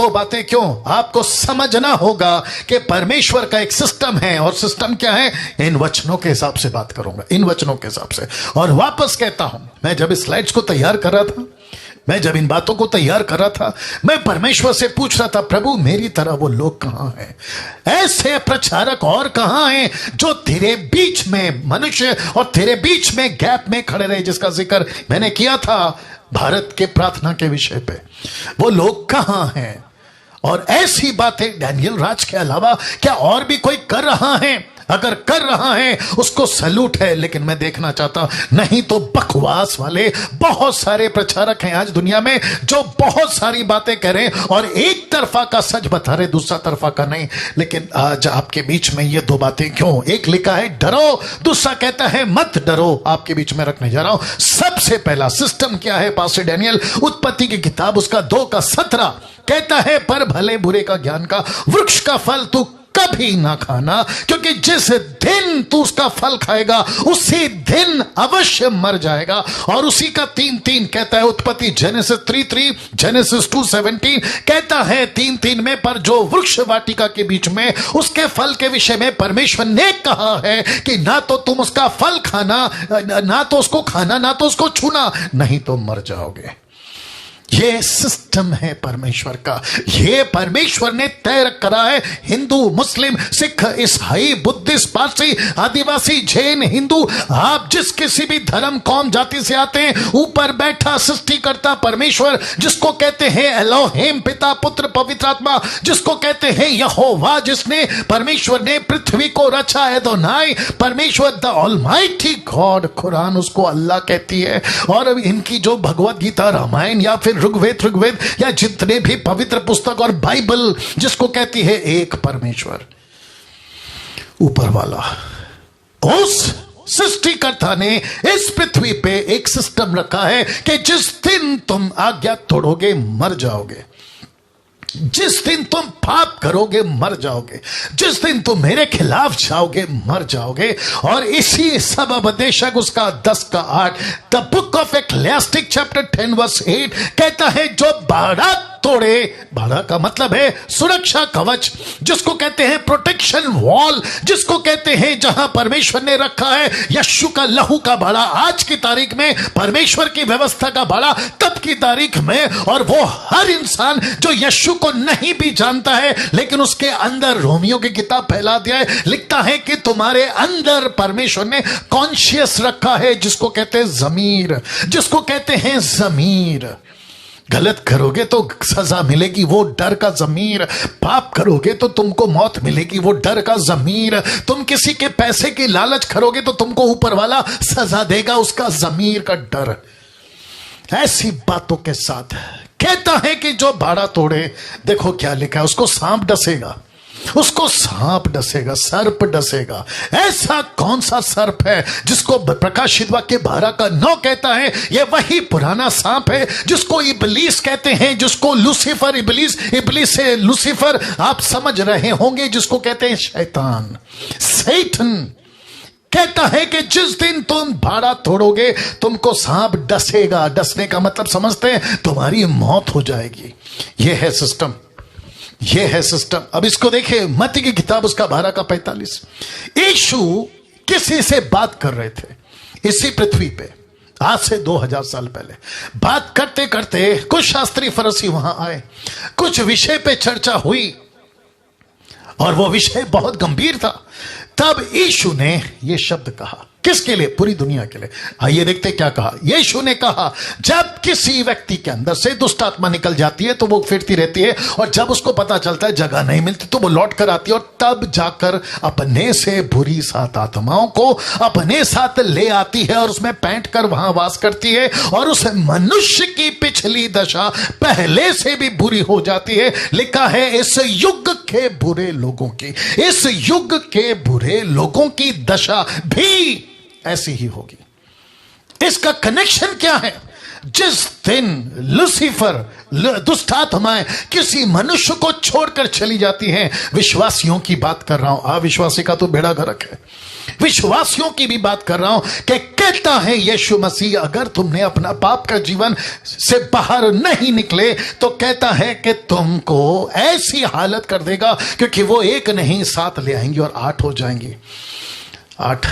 दो बातें क्यों? आपको समझना होगा कि परमेश्वर का एक सिस्टम है, और सिस्टम क्या है? इन वचनों के हिसाब से बात करूंगा, इन वचनों के हिसाब से। और वापस कहता हूं, मैं जब इस स्लाइड्स को तैयार कर रहा था, मैं जब इन बातों को तैयार कर रहा था, मैं परमेश्वर से पूछ रहा था, प्रभु मेरी तरह वो लोग कहां हैं, ऐसे प्रचारक और कहां हैं जो तेरे बीच में मनुष्य और तेरे बीच में गैप में खड़े रहे, जिसका जिक्र मैंने किया था भारत के प्रार्थना के विषय पे। वो लोग कहां हैं? और ऐसी बातें डैनियल राज के अलावा क्या और भी कोई कर रहा है? अगर कर रहा है उसको सैल्यूट है, लेकिन मैं देखना चाहता नहीं तो बकवास वाले बहुत सारे प्रचारक हैं आज दुनिया में जो बहुत सारी बातें कह रहे हैं और एक तरफा का सच बता रहे, दूसरा तरफा का नहीं। लेकिन आज आपके बीच में ये दो बातें क्यों? एक लिखा है डरो, दूसरा कहता है मत डरो। आपके बीच में रखने जा रहा हूं। सबसे पहला सिस्टम क्या है पास्टर डैनियल? उत्पत्ति की किताब उसका 2:17 कहता है, पर भले बुरे का ज्ञान का वृक्ष का फल तू कभी ना खाना, क्योंकि जिस दिन तू उसका फल खाएगा उसी दिन अवश्य मर जाएगा। और उसी का 3:3 कहता है उत्पत्ति, जेनेसिस 3:3, जेनेसिस 2:17 कहता है 3:3 में, पर जो वृक्ष वाटिका के बीच में उसके फल के विषय में परमेश्वर ने कहा है कि ना तो तुम उसका फल खाना, ना तो उसको खाना, ना तो उसको छूना, नहीं तो मर जाओगे। ये सिस्टम है परमेश्वर का। ये परमेश्वर ने तय करा है। हिंदू, मुस्लिम, सिख, ईसाई, बुद्धिस्ट, पारसी, आदिवासी, जैन, हिंदू, आप जिस किसी भी धर्म, कौम, जाति से आते हैं, ऊपर बैठा सृष्टिकर्ता परमेश्वर, जिसको कहते हैं एलोहिम, पिता, पुत्र, पवित्र आत्मा, जिसको कहते हैं यहोवा, जिसने परमेश्वर ने पृथ्वी को रचा, एदोनाई, परमेश्वर द ऑलमाइटी गॉड, कुरान उसको अल्लाह कहती है। और इनकी जो भगवत गीता, रामायण या फिर ऋग्वेद या जितने भी पवित्र पुस्तक और बाइबल, जिसको कहती है एक परमेश्वर ऊपर वाला, उस सृष्टिकर्ता ने इस पृथ्वी पे एक सिस्टम रखा है कि जिस दिन तुम आज्ञा तोड़ोगे मर जाओगे, जिस दिन तुम पाप करोगे मर जाओगे, जिस दिन तुम मेरे खिलाफ जाओगे मर जाओगे। और इसी सबब बेशक उसका 10:8 द बुक ऑफ एक्लेसियास्टिक चैप्टर 10:8 कहता है, जो बाड़ा तोड़े, बाड़ा का मतलब है सुरक्षा कवच, जिसको कहते हैं प्रोटेक्शन वॉल, जिसको कहते हैं जहां परमेश्वर ने रखा है यीशु का लहू का बाड़ा, आज की तारीख में परमेश्वर की व्यवस्था का बाड़ा तब की तारीख में। और वो हर इंसान जो यीशु को नहीं भी जानता है, लेकिन उसके अंदर, रोमियो की किताब पहला अध्याय लिखता है कि तुम्हारे अंदर परमेश्वर ने कॉन्शियस रखा है, जिसको कहते हैं जमीर, जिसको कहते हैं जमीर। गलत करोगे तो सजा मिलेगी, वो डर का जमीर। पाप करोगे तो तुमको मौत मिलेगी, वो डर का जमीर। तुम किसी के पैसे की लालच करोगे तो तुमको ऊपर वाला सजा देगा, उसका जमीर का डर। ऐसी बातों के साथ कहता है कि जो बाड़ा तोड़े, देखो क्या लिखा है, उसको सांप डसेगा, उसको सांप डसेगा, सर्प डसेगा। ऐसा कौन सा सर्प है जिसको प्रकाशित वाक्य 12:9 कहता है ये वही पुराना सांप है जिसको इबलीस कहते हैं, जिसको लूसीफर, इबलीस से लूसीफर आप समझ रहे होंगे, जिसको कहते हैं शैतान, सैटन। कहता है कि जिस दिन तुम बाड़ा तोड़ोगे तुमको सांप डसेगा। डसने का मतलब समझते हैं, तुम्हारी मौत हो जाएगी। यह है सिस्टम, यह है सिस्टम। अब इसको देखिए, मत्ती की किताब उसका 12:45। यीशु किसी से बात कर रहे थे इसी पृथ्वी पे, आज से 2000 साल पहले। बात करते करते कुछ शास्त्री फरीसी वहां आए, कुछ विषय पे चर्चा हुई और वो विषय बहुत गंभीर था। तब यीशु ने यह शब्द कहा, किसके लिए? पूरी दुनिया के लिए। आइए देखते क्या कहा। यीशु ने कहा, जब किसी व्यक्ति के अंदर से दुष्ट आत्मा निकल जाती है तो वो फिरती रहती है, और जब उसको पता चलता है जगह नहीं मिलती तो वो लौट कर आती है, और तब जाकर अपने से बुरी 7 आत्माओं को अपने साथ ले आती है और उसमें पैंट कर वहां वास करती है, और उस मनुष्य की पिछली दशा पहले से भी बुरी हो जाती है। लिखा है, इस युग के बुरे लोगों की, इस युग के बुरे लोगों की दशा भी ऐसी ही होगी। इसका कनेक्शन क्या है? जिस दिन लूसीफर दुष्टात्माएं किसी मनुष्य को छोड़कर चली जाती हैं, विश्वासियों की बात कर रहा हूं, अविश्वासी का तो बेड़ा गर्क है, विश्वासियों की भी बात कर रहा हूं, कि कहता है यीशु मसीह अगर तुमने अपना पाप का जीवन से बाहर नहीं निकले तो कहता है कि तुमको ऐसी हालत कर देगा, क्योंकि वो एक नहीं 7 ले आएंगी और 8 हो जाएंगी। 8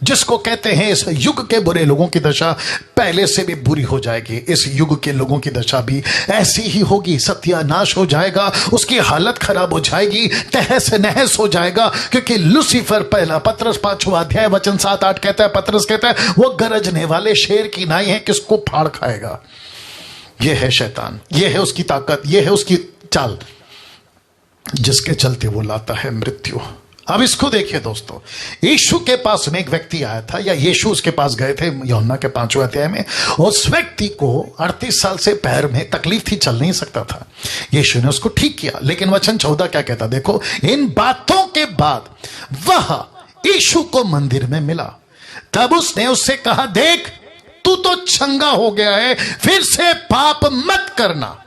जिसको कहते हैं इस युग के बुरे लोगों की दशा पहले से भी बुरी हो जाएगी। इस युग के लोगों की दशा भी ऐसी ही होगी, सत्यानाश हो जाएगा, उसकी हालत खराब हो जाएगी, तहस नहस हो जाएगा, क्योंकि लूसीफर पहला पत्रस 5वां अध्याय वचन 7-8 कहता है, पत्रस कहता है वो गरजने वाले शेर की नाई है, किसको फाड़ खाएगा। यह है शैतान, यह है उसकी ताकत, यह है उसकी चाल, जिसके चलते वो लाता है मृत्यु। अब इसको देखिए दोस्तों, यीशु के पास में एक व्यक्ति आया था, या यीशु उसके पास गए थे यूहन्ना के 5वें अध्याय में। उस व्यक्ति को 38 साल से पैर में तकलीफ थी, चल नहीं सकता था। यीशु ने उसको ठीक किया, लेकिन वचन 14 क्या कहता देखो, इन बातों के बाद वह यीशु को मंदिर में मिला, तब उसने उससे कहा, देख तू तो चंगा हो गया है, फिर से पाप मत करना।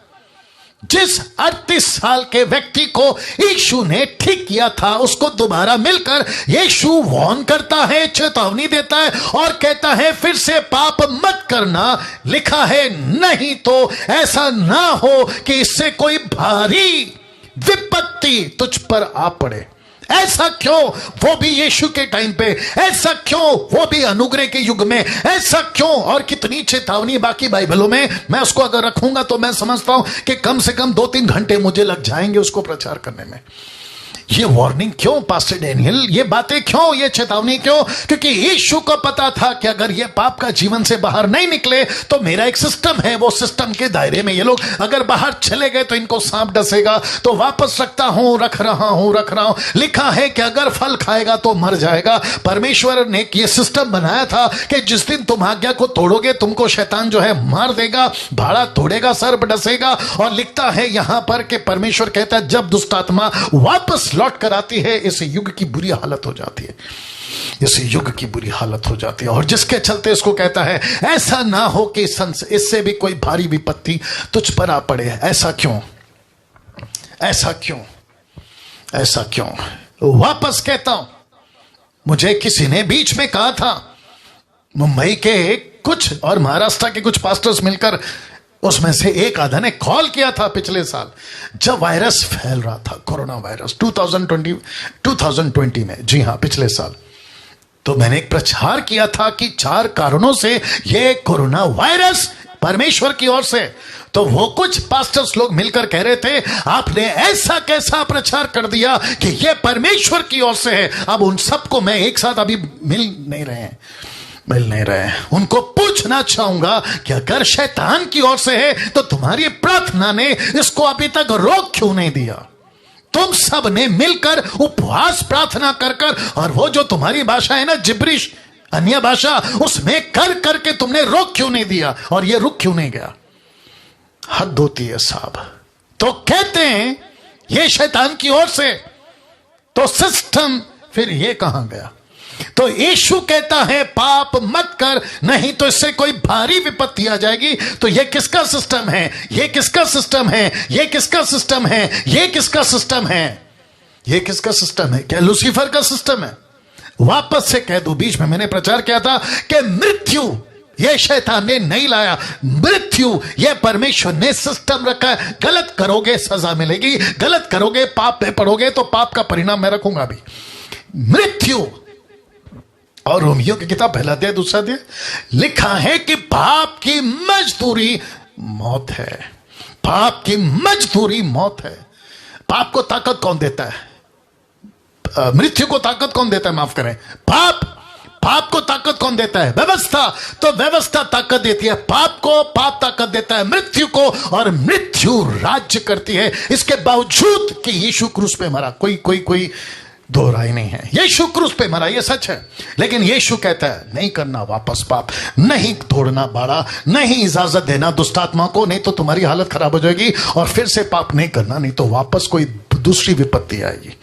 जिस 38 साल के व्यक्ति को यीशु ने ठीक किया था, उसको दोबारा मिलकर यीशु वार्न करता है, चेतावनी देता है और कहता है फिर से पाप मत करना। लिखा है नहीं तो ऐसा ना हो कि इससे कोई भारी विपत्ति तुझ पर आ पड़े। ऐसा क्यों, वो भी यीशु के टाइम पे, ऐसा क्यों वो भी अनुग्रह के युग में, ऐसा क्यों। और कितनी चेतावनी बाकी बाइबलों में, मैं उसको अगर रखूंगा तो मैं समझता हूं कि कम से कम 2-3 घंटे मुझे लग जाएंगे उसको प्रचार करने में। ये वार्निंग क्यों पास्टर डैनियल, ये बातें क्यों, ये चेतावनी क्यों? क्योंकि यीशु को पता था कि अगर ये पाप का जीवन से बाहर नहीं निकले तो मेरा एक सिस्टम है, वो सिस्टम के दायरे में ये लोग अगर बाहर चले गए तो इनको सांप डसेगा, तो वापस रख रहा हूं। लिखा है कि अगर फल खाएगा तो मर जाएगा। परमेश्वर ने ये सिस्टम बनाया था कि जिस दिन तुम आज्ञा को तोड़ोगे तुमको शैतान जो है मार देगा, भाड़ा तोड़ेगा, सर्प डसेगा। और लिखता है यहां पर कि परमेश्वर कहता है जब दुष्ट आत्मा वापस लौट कर आती है, इस युग की बुरी हालत हो जाती है, इस युग की बुरी हालत हो जाती है। और जिसके चलते इसको कहता है ऐसा ना हो कि इससे भी कोई भारी विपत्ति तुझ पर आ पड़े। ऐसा क्यों, ऐसा क्यों, ऐसा क्यों? वापस कहता हूं, मुझे किसी ने बीच में कहा था, मुंबई के कुछ और महाराष्ट्र के कुछ पास्टर्स मिलकर, उसमें से एक आधा ने कॉल किया था पिछले साल जब वायरस फैल रहा था, कोरोना वायरस 2020 में, जी हां पिछले साल। तो मैंने एक प्रचार किया था कि 4 कारणों से यह कोरोना वायरस परमेश्वर की ओर से। तो वो कुछ पास्टर्स लोग मिलकर कह रहे थे आपने ऐसा कैसा प्रचार कर दिया कि यह परमेश्वर की ओर से है। अब उन सबको मैं एक साथ अभी मिल नहीं रहे हैं, उनको पूछना चाहूंगा कि अगर शैतान की ओर से है तो तुम्हारी प्रार्थना ने इसको अभी तक रोक क्यों नहीं दिया? तुम सब ने मिलकर उपवास प्रार्थना कर और वो जो तुम्हारी भाषा है ना, जिब्रिश अन्य भाषा, उसमें कर के तुमने रोक क्यों नहीं दिया और ये रुक क्यों नहीं गया? हद होती है साहब। तो कहते हैं ये शैतान की ओर से, तो सिस्टम फिर ये कहां गया? तो यीशु कहता है पाप मत कर, नहीं तो इससे कोई भारी विपत्ति आ जाएगी। तो ये किसका सिस्टम है? ये किसका सिस्टम है? ये किसका सिस्टम है? ये किसका सिस्टम है? ये किसका सिस्टम है? क्या लूसीफर का सिस्टम है? वापस से कह दो, बीच में मैंने प्रचार किया था कि मृत्यु ये शैतान ने नहीं लाया, मृत्यु ये परमेश्वर ने सिस्टम रखा है। गलत करोगे सजा मिलेगी, गलत करोगे पाप में पड़ोगे तो पाप का परिणाम मैं रखूंगा भी। मृत्यु, और रोमियो की किताब 1 अध्याय 2 अध्याय लिखा है कि पाप की मजदूरी मौत है। पाप की मजदूरी मौत है। पाप को ताकत कौन देता है? मृत्यु को ताकत कौन देता है? माफ करें, पाप को ताकत कौन देता है? व्यवस्था। तो व्यवस्था ताकत देती है पाप को, पाप ताकत देता है मृत्यु को, और मृत्यु राज्य करती है। इसके बावजूद कि यीशु क्रूस पे मरा, कोई दो राय नहीं है, यीशु क्रूस पे मरा, ये सच है। लेकिन यीशु कहता है नहीं करना वापस पाप, नहीं तोड़ना बाड़ा, नहीं इजाजत देना दुष्टात्मा को, नहीं तो तुम्हारी हालत खराब हो जाएगी, और फिर से पाप नहीं करना, नहीं तो वापस कोई दूसरी विपत्ति आएगी।